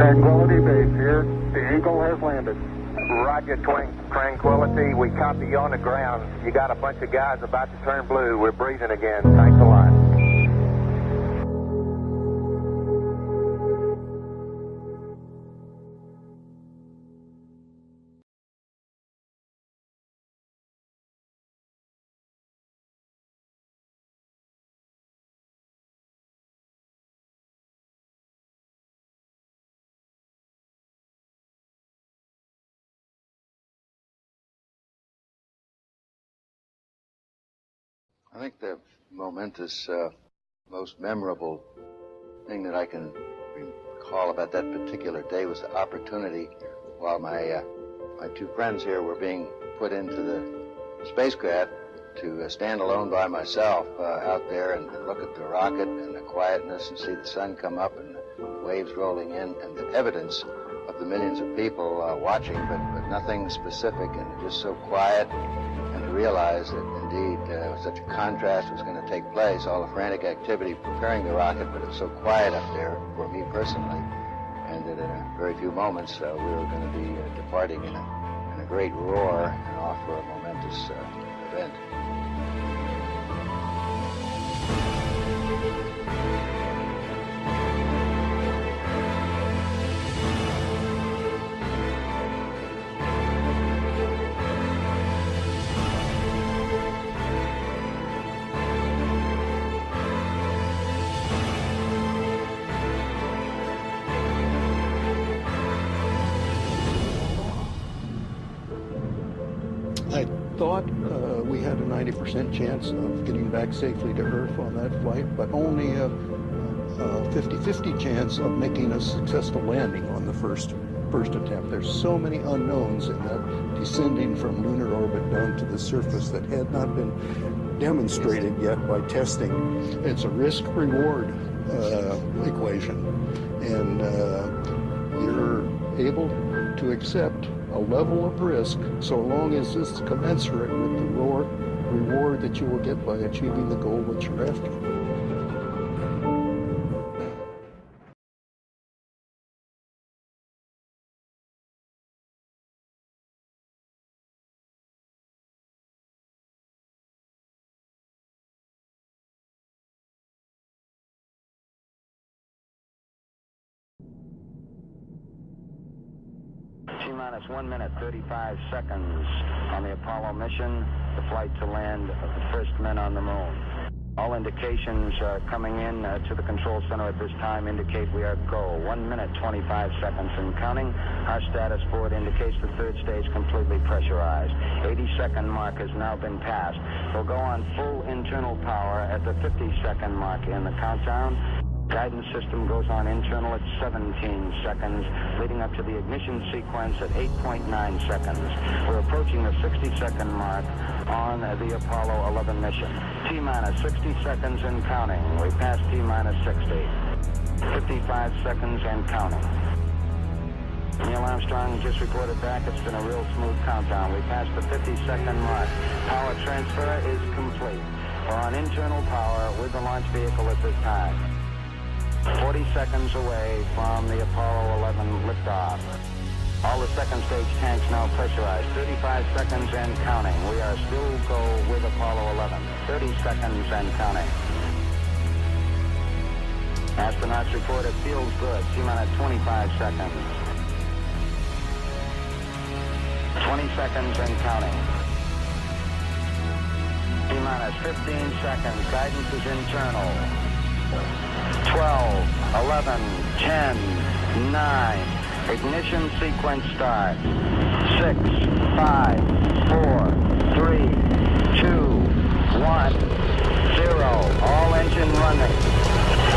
Tranquility Base here. The Eagle has landed. Roger, Tranquility. We copy you on the ground. You got a bunch of guys about to turn blue. We're breathing again. Thanks a lot. I think the momentous, most memorable thing that I can recall about that particular day was the opportunity while my two friends here were being put into the spacecraft to stand alone by myself out there and look at the rocket and the quietness and see the sun come up and the waves rolling in and the evidence of the millions of people watching, but nothing specific, and just so quiet. And to realize that indeed such a contrast was going to take place, all the frantic activity preparing the rocket, but it's so quiet up there for me personally, and that in a very few moments we were going to be departing in a great roar and off for a momentous event. I thought we had a 90% chance of getting back safely to Earth on that flight, but only a 50-50 chance of making a successful landing on the first attempt. There's so many unknowns in that descending from lunar orbit down to the surface that had not been demonstrated yet by testing. It's a risk-reward equation, and you're able to accept a level of risk so long as it's commensurate with the reward that you will get by achieving the goal that you're after. T-minus 1 minute, 35 seconds on the Apollo mission, the flight to land of the first men on the moon. All indications coming in to the control center at this time indicate we are go. 1 minute, 25 seconds and counting. Our status board indicates the third stage completely pressurized. 80-second mark has now been passed. We'll go on full internal power at the 50-second mark in the countdown. Guidance system goes on internal at 17 seconds, leading up to the ignition sequence at 8.9 seconds. We're approaching the 60-second mark on the Apollo 11 mission. T-minus 60 seconds and counting. We passed T-minus 60. 55 seconds and counting. Neil Armstrong just reported back. It's been a real smooth countdown. We passed the 50-second mark. Power transfer is complete. We're on internal power with the launch vehicle at this time. 40 seconds away from the Apollo 11 liftoff. All the second stage tanks now pressurized. 35 seconds and counting. We are still go with Apollo 11. 30 seconds and counting. Astronauts report it feels good. T-minus 25 seconds. 20 seconds and counting. T-minus 15 seconds. Guidance is internal. 12, 11, 10, 9. Ignition sequence starts. 6, 5, 4, 3, 2, 1, 0. All engine running.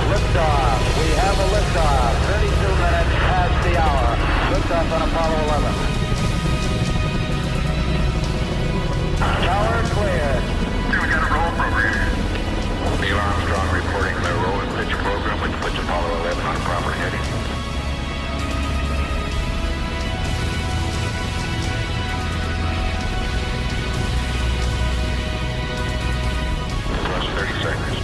Liftoff. We have a liftoff. 32 minutes past the hour. Liftoff on Apollo 11. Tower cleared. We got a roll program. Neil Armstrong reporting the roll and pitch program, which puts Apollo 11 on proper heading. Plus 30 seconds.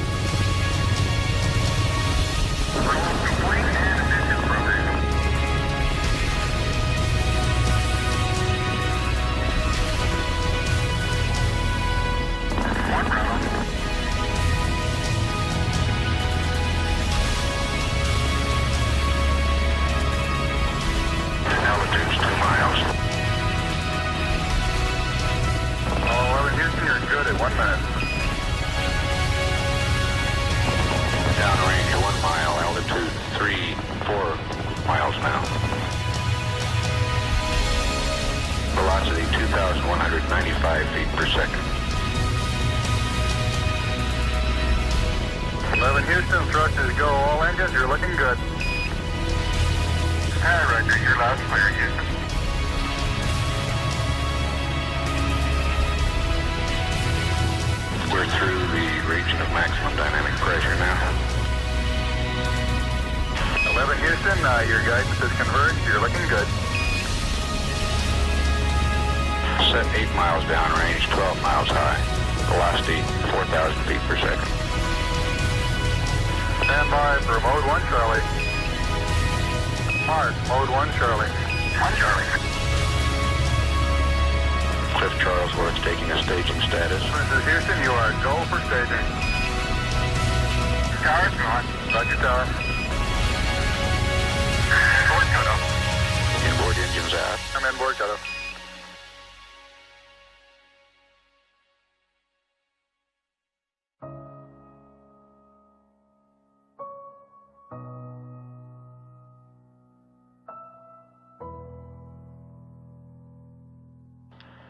good. Hi, Roger. You're loud and clear, Houston. We're through the region of maximum dynamic pressure now. 11 Houston, your guidance is converged. You're looking good. Set 8 miles downrange, 12 miles high. Velocity 4,000 feet per second. Stand by for mode 1 Charlie. Mark, mode 1 Charlie. 1 Charlie. Cliff Charles, where it's taking a staging status. This is Houston, you are go for staging. Tower's gone. Roger, tower. Inboard cutoff. Inboard engines out. I'm inboard cutoff.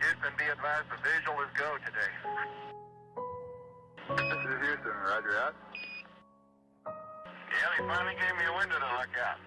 Houston, be advised the visual is go today. This is Houston, roger out. Yeah, they finally gave me a window to look at.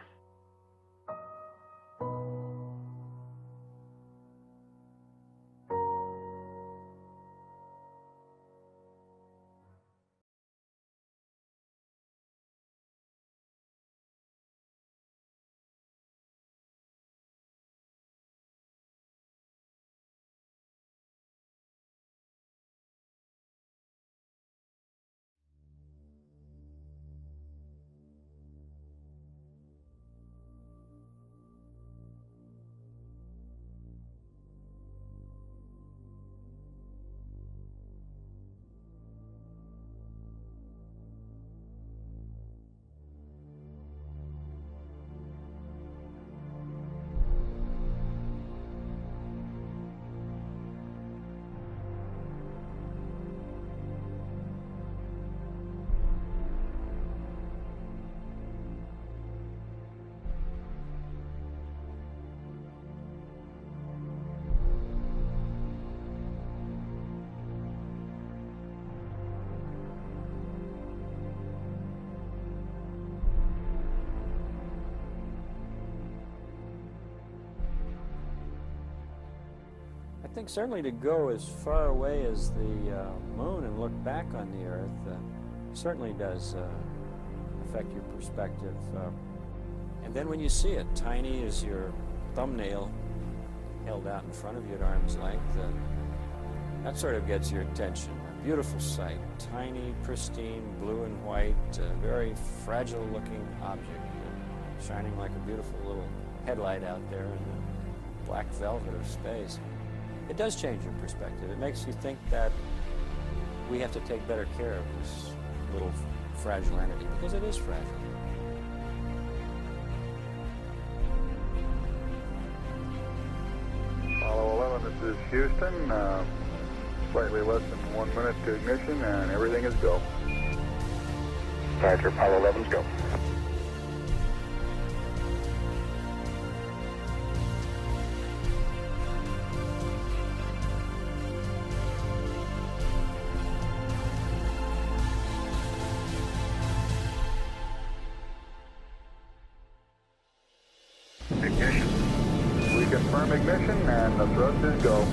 I think certainly to go as far away as the moon and look back on the Earth certainly does affect your perspective. And then when you see it, tiny as your thumbnail held out in front of you at arm's length, that sort of gets your attention. A beautiful sight, tiny, pristine, blue and white, very fragile-looking object, shining like a beautiful little headlight out there in the black velvet of space. It does change your perspective. It makes you think that we have to take better care of this little fragile entity, because it is fragile. Apollo 11, this is Houston. Slightly less than 1 minute to ignition, and everything is go. Roger, Apollo 11's go. Ignition. We confirm ignition, and the thrust is go.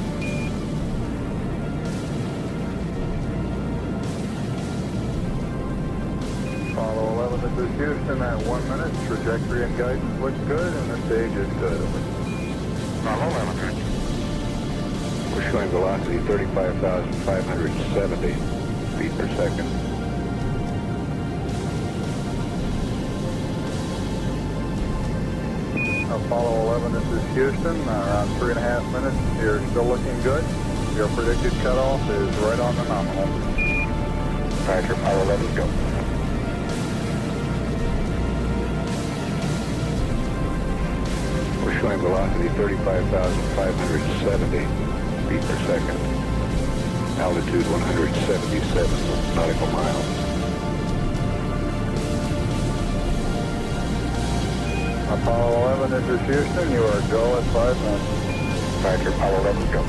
Apollo 11, this is Houston at 1 minute. Trajectory and guidance looks good, and the stage is good. Apollo 11. We're showing velocity 35,570 feet per second. Apollo 11, this is Houston. Around 3.5 minutes. You're still looking good. Your predicted cutoff is right on the nominal. Roger, Apollo 11's go. We're showing velocity 35,570 feet per second. Altitude 177 nautical miles. Apollo 11, this is Houston. You are go at 5 minutes. Roger, Apollo 11's go.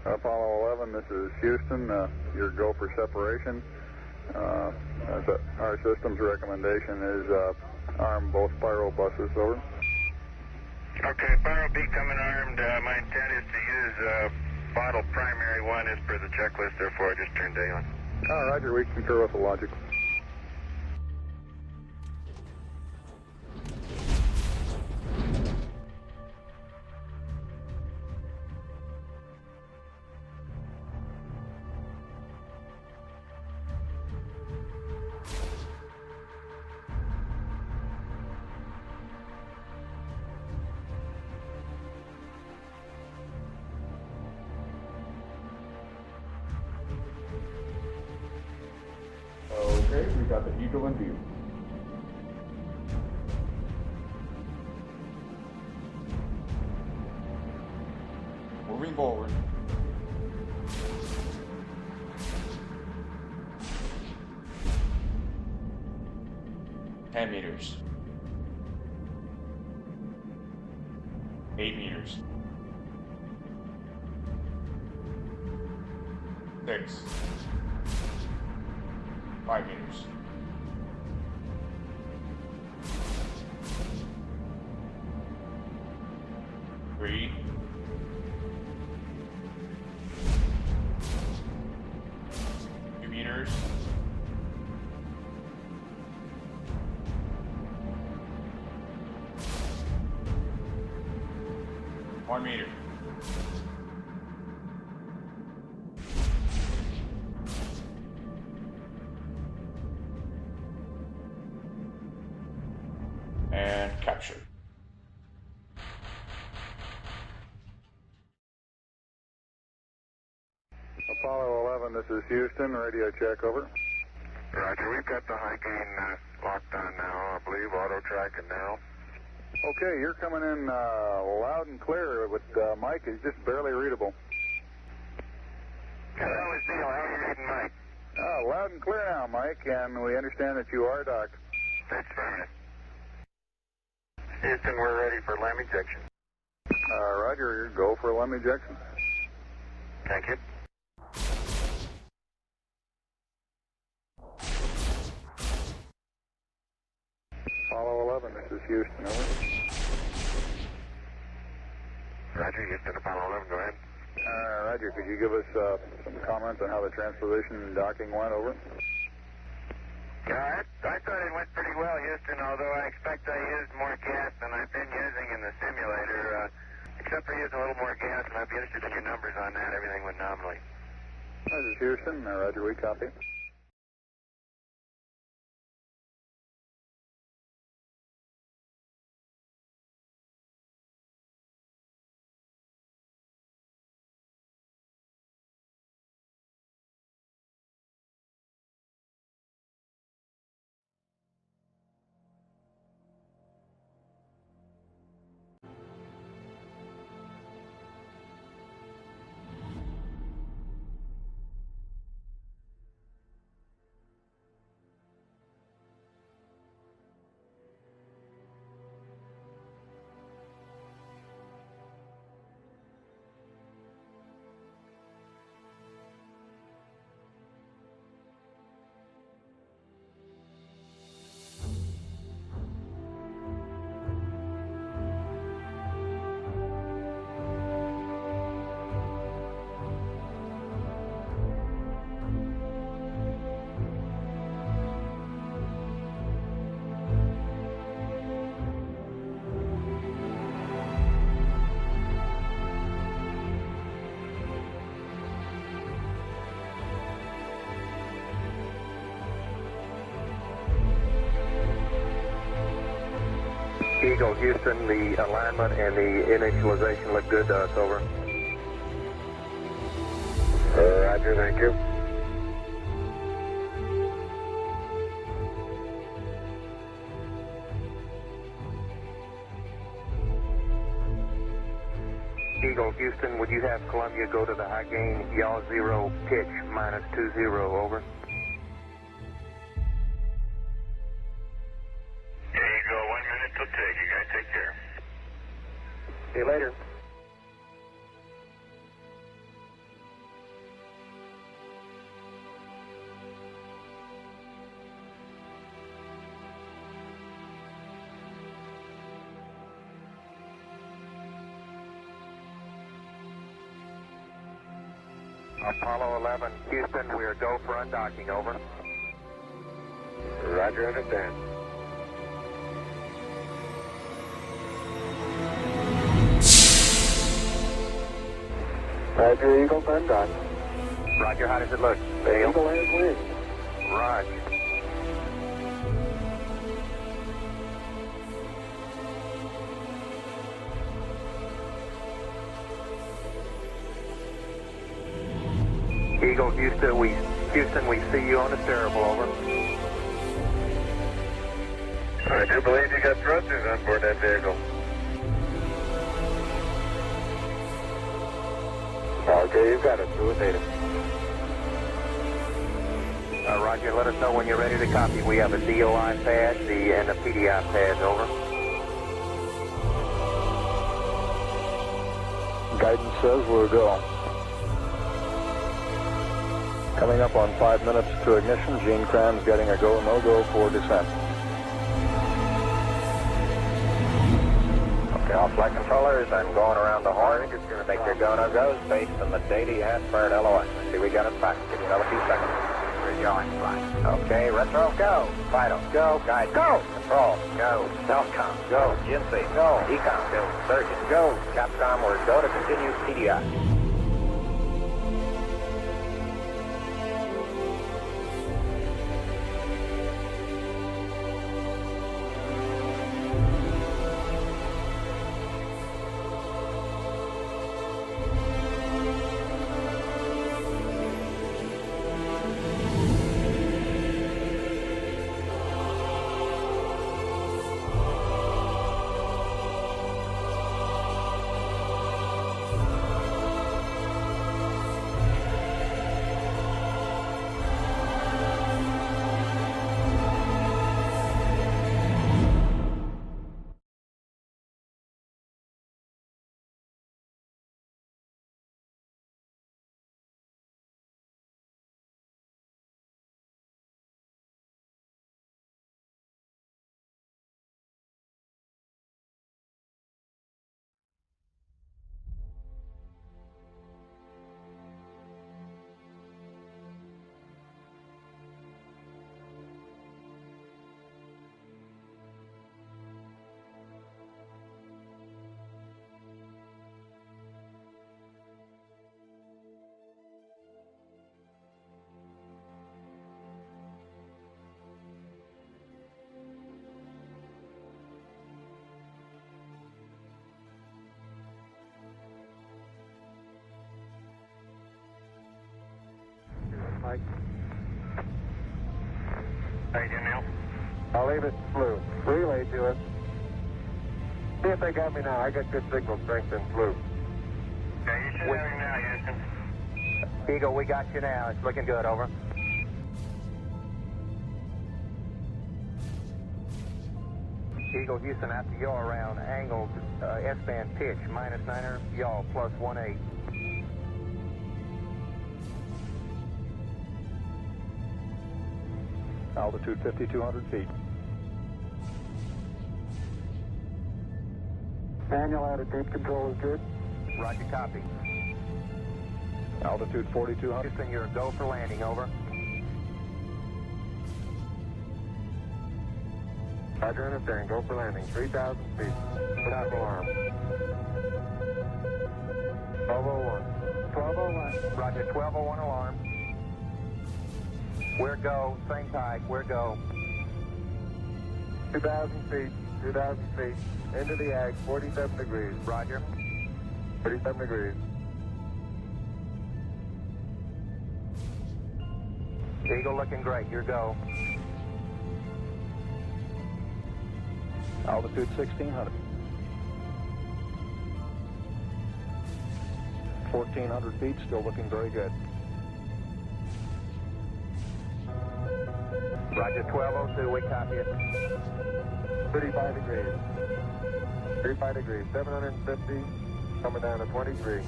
Apollo 11, this is Houston. Your go for separation. Our system's recommendation is arm both spiral buses, over. Okay, spiral B coming armed. My intent is to use bottle primary one as per the checklist, therefore I just turned day on. Roger, we concur with the logic. Okay, we got the Eagle in view. Moving forward. $10 meters. 8 meters. 6. 5 meters. 3. 2 meters. 1 meter. And capture. Apollo 11, this is Houston. Radio check, over. Roger, we've got the high gain locked on now, I believe, auto track and now. Okay, you're coming in loud and clear, but Mike is just barely readable. Hello, it's Neil. How are you reading, Mike? Loud and clear now, Mike, and we understand that you are docked. That's fine. Houston, we're ready for LEM ejection. Roger, go for LEM ejection. Thank you. Apollo 11, this is Houston, over. Roger, Houston, Apollo 11, go ahead. Roger, could you give us some comments on how the transposition and docking went, over? Yeah, I thought it went pretty well, Houston, although I expect I used more gas than I've been using in the simulator. Except for using a little more gas, and I'd be interested in your numbers on that. Everything went nominally. This is Houston. Roger, we copy. Eagle, Houston, the alignment and the initialization look good to us, over. Roger, thank you. Eagle, Houston, would you have Columbia go to the high gain, yaw 0, pitch -20, over? There you go, 1 minute till take. You guys take care. See you later. Apollo 11, Houston, we are go for undocking, over. Roger, understand. Roger, Eagle, undock. Roger, how does it look? The Eagle has wings. Roger. Eagle, Houston, we see you on the steerable, over. I do believe you got thrusters on board that vehicle. Okay, you've got it. Do it, data. Roger, let us know when you're ready to copy. We have a DOI pad and a PDI pad, over. Guidance says we're go. Coming up on 5 minutes to ignition, Gene Kranz getting a go, no-go for descent. Okay, all flight controllers, I'm going around the horn. It's going to make your go, no-goes based on the data you have for an LOI. Let's see, we got it back. Give you another few seconds. We're going, fine. Okay, retro, go. Vital, go. Guide, go. Control, go. Self-com, go. GNC, go. Ecom, go. Surgeon, go. Capcom, we're go to continue PDI. Mike. How you doing, Neil? I'll leave it flu. Relay to us. See if they got me now. I got good signal strength and flu. Okay, you should have him now, Houston. Eagle, we got you now. It's looking good, over. Eagle, Houston, after yaw around angled S-band pitch, -9er, yaw, +18. Altitude 5,200 feet. Manual attitude control is good. Roger, copy. Altitude 4,200. Houston, you're a go for landing, over. Roger, understand. Go for landing. 3,000 feet. Stop alarm. 1201. 1201. Roger, 1201 alarm. We're go. Same type. We're go. 2,000 feet. 2,000 feet. Into the ag. 47 degrees. Roger. 37 degrees. Eagle looking great. You're go. Altitude 1,600. 1,400 feet, still looking very good. Roger, 1202, we copy it. 35 degrees. 35 degrees. 750, coming down to 23.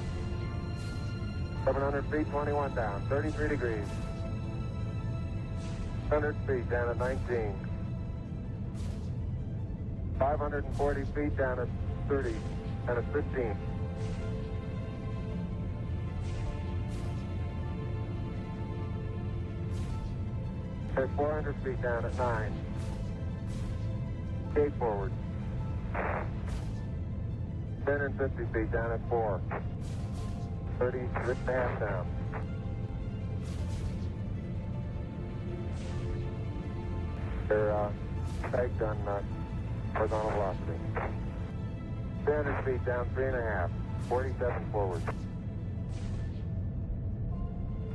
700 feet, 21 down. 33 degrees. 100 feet, down to 19. 540 feet, down to 30, down to 15. At 400 feet down at 9. Gate forward. 10 and 50 feet down at 4. 30, 3.5 down. They're pegged on horizontal velocity. 10 feet down 3.5. 47 forward.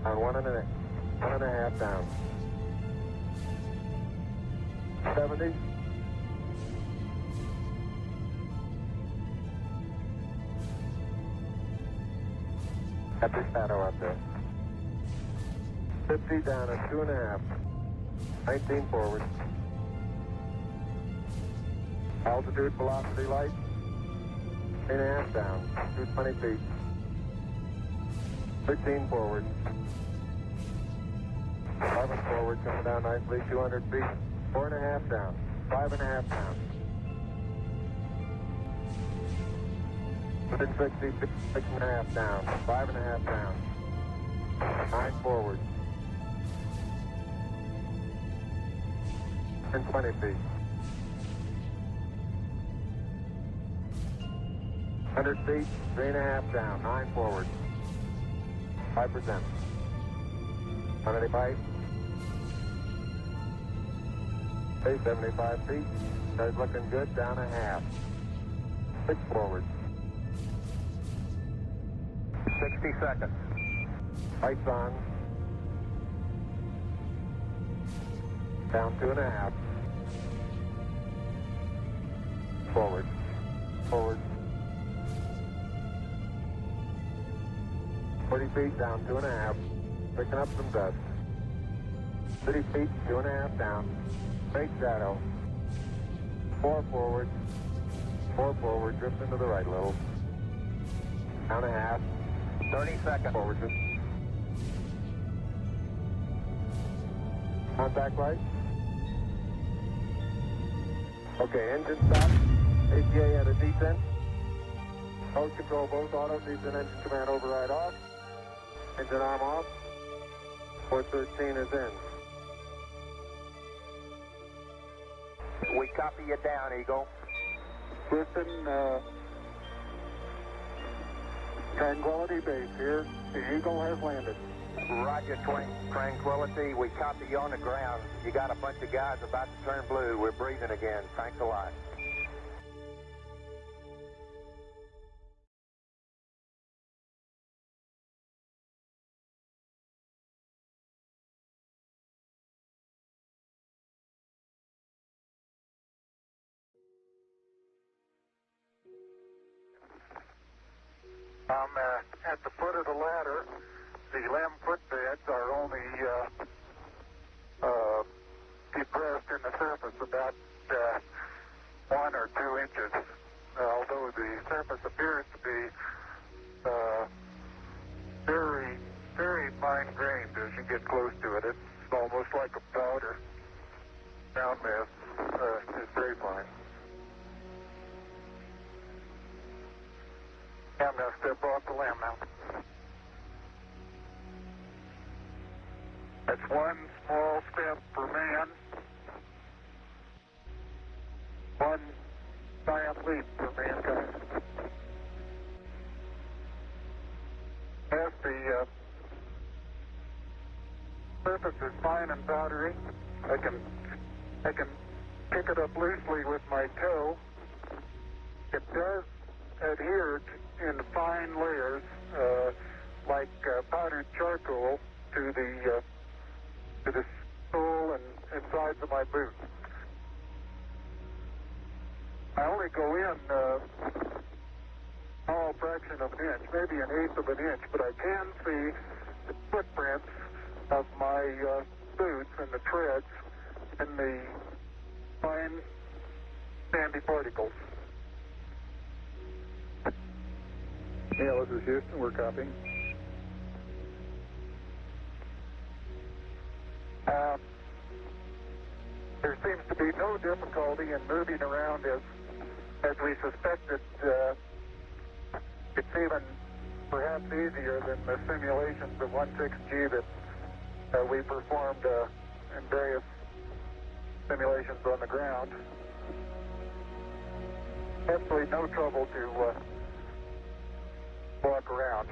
On 1.5 down. 70. Got the shadow up there. 50 down at 2.5. 19 forward. Altitude, velocity, light. 8.5 down. 220 feet. 13 forward. 11 forward, coming down nicely. 200 feet. 4.5 down. 5.5 down. Within 60 feet. 6.5 down. 5.5 down. 9 forward. And 20 feet. 100 feet, 3.5 down, 9 forward. 5%. 185. Okay, 75 feet. Started looking good, down a half. 6 forward. 60 seconds. Lights on. Down 2.5. Forward. Forward. 40 feet down 2.5. Picking up some dust. 30 feet, 2.5 down. Straight shadow. 4 forward. 4 forward. Drift into the right a little. Down a half. 30 seconds. Forward. Contact light. Okay, engine stop. APA at a descent. Mode control both autos. Descent engine command override off. Engine arm off. 413 is in. We copy you down, Eagle. Houston, Tranquility Base here. The Eagle has landed. Roger, Tranquility. We copy you on the ground. You got a bunch of guys about to turn blue. We're breathing again. Thanks a lot. I'm at the foot of the ladder. The limb footbeds are only depressed in the surface about 1 or 2 inches, although the surface appears to be very, very fine-grained as you get close to it. It's almost like a powder. Ground mass is very fine. I'm going to step off the limb now. That's one small step for man, one giant leap for mankind. As the surface is fine and powdery, I can pick it up loosely with my toe. It does adhere in fine layers, like powdered charcoal, to the sole and sides of my boot. I only go in a small fraction of an inch, maybe an eighth of an inch, but I can see the footprints of my boots and the treads and the fine sandy particles. Yeah, this is Houston. We're copying. There seems to be no difficulty in moving around as we suspected. It's even perhaps easier than the simulations of 16G that we performed and various simulations on the ground. Absolutely no trouble to walk around.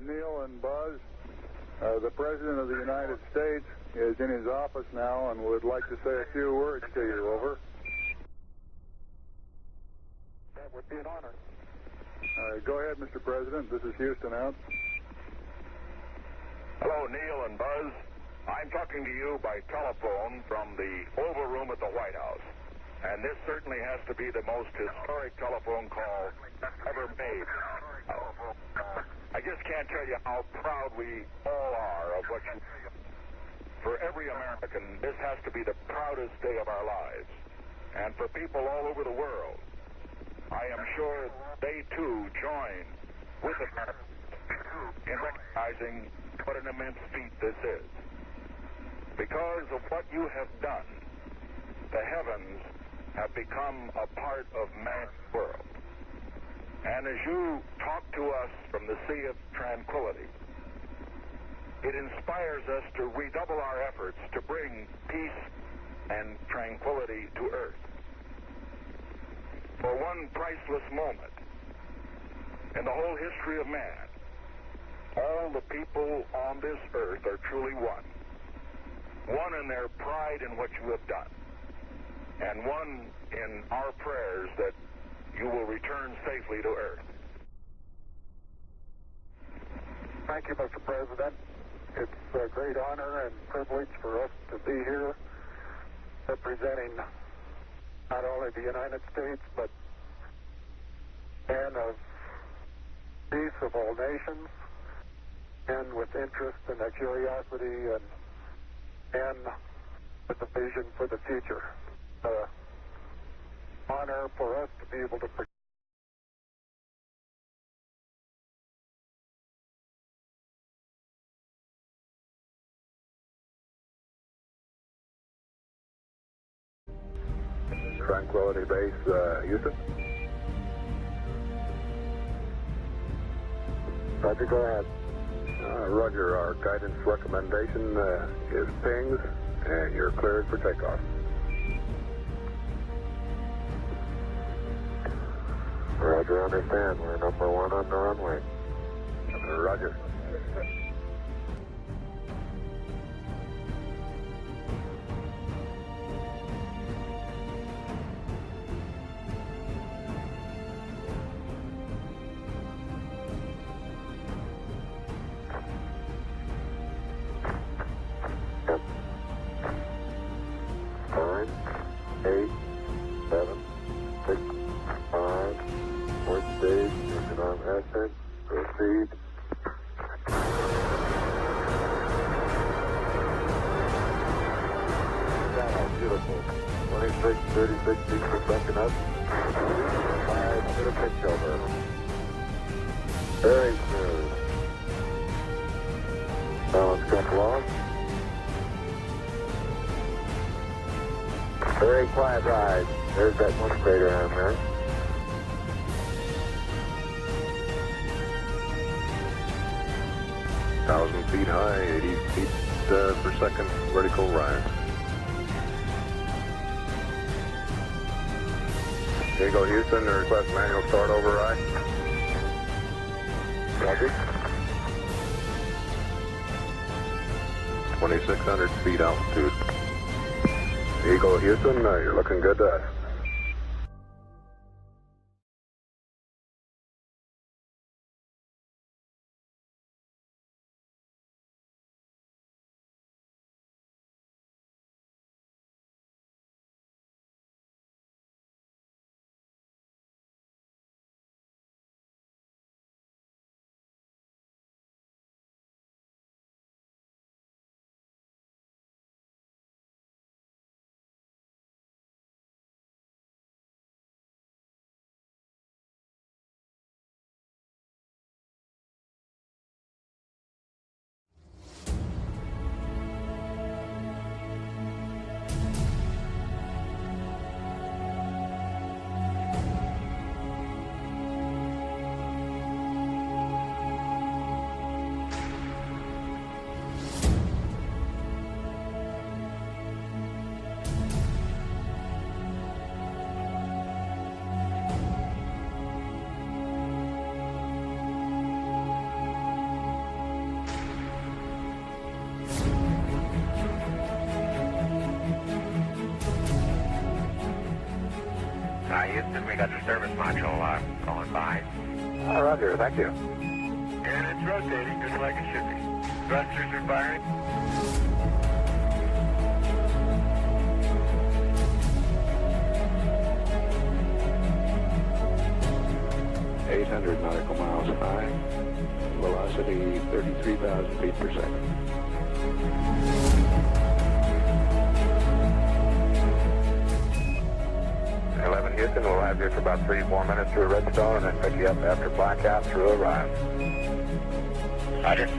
Neil and Buzz, the President of the United States is in his office now and would like to say a few words to you. Over. That would be an honor. Go ahead, Mr. President. This is Houston out. Hello, Neil and Buzz. I'm talking to you by telephone from the Oval Room at the White House. And this certainly has to be the most historic telephone call ever made. I just can't tell you how proud we all are of what you do. For every American, this has to be the proudest day of our lives. And for people all over the world, I am sure they too join with America in recognizing what an immense feat this is. Because of what you have done, the heavens have become a part of man's world. And as you talk to us from the Sea of Tranquility, it inspires us to redouble our efforts to bring peace and tranquility to Earth. For one priceless moment in the whole history of man, all the people on this earth are truly one. One in their pride in what you have done, and one in our prayers that you will return safely to Earth. Thank you, Mr. President. It's a great honor and privilege for us to be here representing not only the United States, but men of peace of all nations, men with interest and a curiosity, and men with a vision for the future. Honor for us to be able to Tranquility Base, Houston. Roger, go ahead. Roger, our guidance recommendation is pings, and you're cleared for takeoff. Roger, understand. We're number one on the runway. Roger. Proceed. Beautiful. 26, 36 feet per second up. 5 to the pitch over. Very smooth. Balance come along. Very quiet ride. There's that one crater on there. Feet high, 80 feet per second vertical rise. Here you go, Houston. Request manual start override. Roger. 2,600 feet altitude. Eagle Houston, you're looking good to us. Houston, we got the service module going by. Roger, thank you. And it's rotating just like it should be. Thrusters are firing. 800 nautical miles high. Velocity 33,000 feet per second. Houston, we'll have you for about 3-4 minutes through Redstone and then pick you up after blackout through Orion. Roger.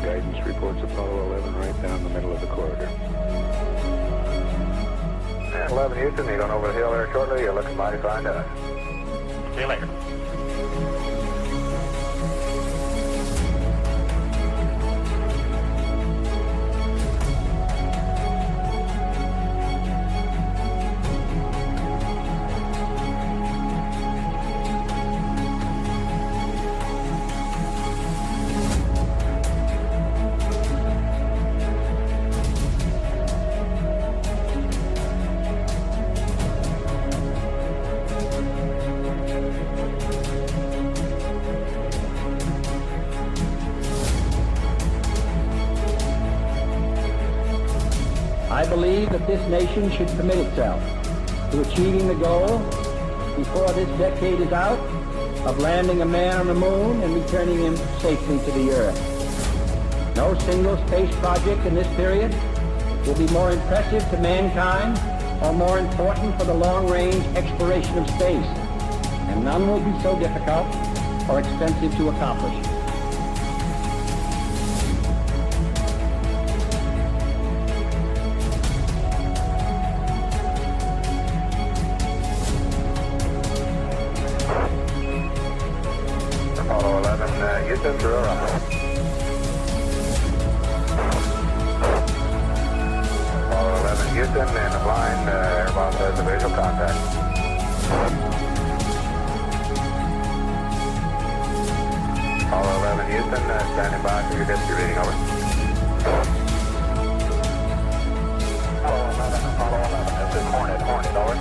Guidance reports Apollo 11 right down the middle of the corridor. And 11 Houston, you're going over the hill there shortly. You're looking mighty fine to us. See you later. I believe that this nation should commit itself to achieving the goal, before this decade is out, of landing a man on the moon and returning him safely to the Earth. No single space project in this period will be more impressive to mankind or more important for the long-range exploration of space, and none will be so difficult or expensive to accomplish. Apollo 11, Houston through Orion. Apollo 11, Houston, and the blind, airboss has a visual contact. Apollo 11, Houston, standing by for your history reading, over. Apollo 11, this is Hornet, over.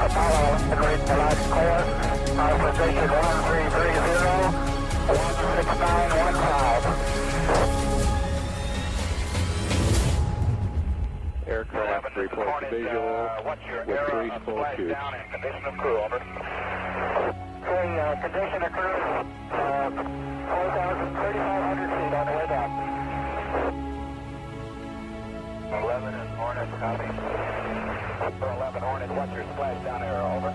Apollo 11, read the last course. Our position 1330, 16915. Aircraft reports visual with 3 full tubes. Condition of crew, over. Condition of crew, 4,500 feet on the way down. 11 and Hornet, copy. 11 Hornet, what's your splash down there, over?